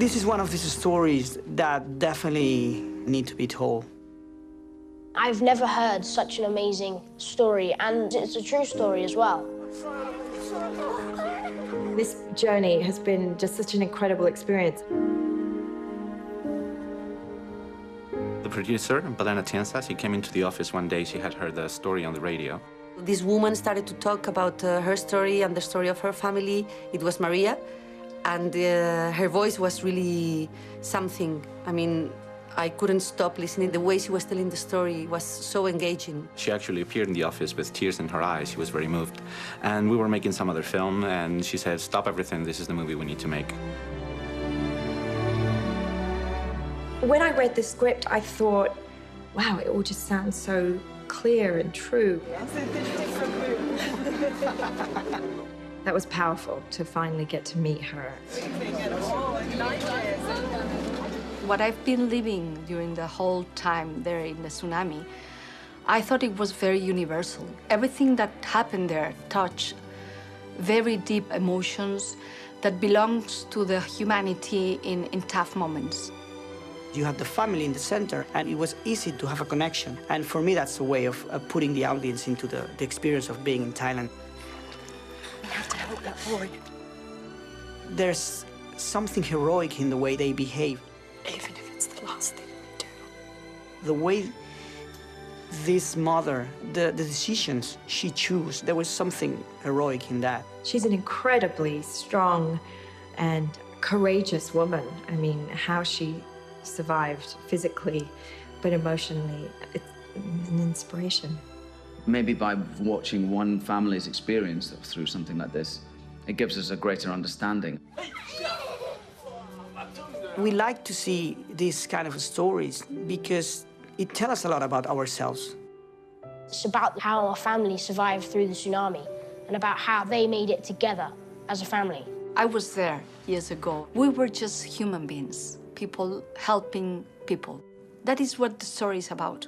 This is one of these stories that definitely need to be told. I've never heard such an amazing story, and it's a true story as well. This journey has been just such an incredible experience. The producer, Belén Atienza, she came into the office one day. She had heard the story on the radio. This woman started to talk about her story and the story of her family. It was Maria, and her voice was really something. I mean, I couldn't stop listening. The way she was telling the story was so engaging. She actually appeared in the office with tears in her eyes. She was very moved. And we were making some other film, and she said, "Stop everything. This is the movie we need to make." When I read the script, I thought, wow, it all just sounds so clear and true. That was powerful to finally get to meet her. What I've been living during the whole time there in the tsunami, I thought it was very universal. Everything that happened there touched very deep emotions that belongs to the humanity in tough moments. You had the family in the center, and it was easy to have a connection. And for me, that's a way of putting the audience into the experience of being in Thailand. We have to help that boy. There's something heroic in the way they behave. Even if it's the last thing we do. The way this mother, the decisions she chose, there was something heroic in that. She's an incredibly strong and courageous woman. I mean, how she survived physically, but emotionally, it's an inspiration. Maybe by watching one family's experience through something like this, it gives us a greater understanding. We like to see these kind of stories because it tells us a lot about ourselves. It's about how our family survived through the tsunami and about how they made it together as a family. I was there years ago. We were just human beings, people helping people. That is what the story is about.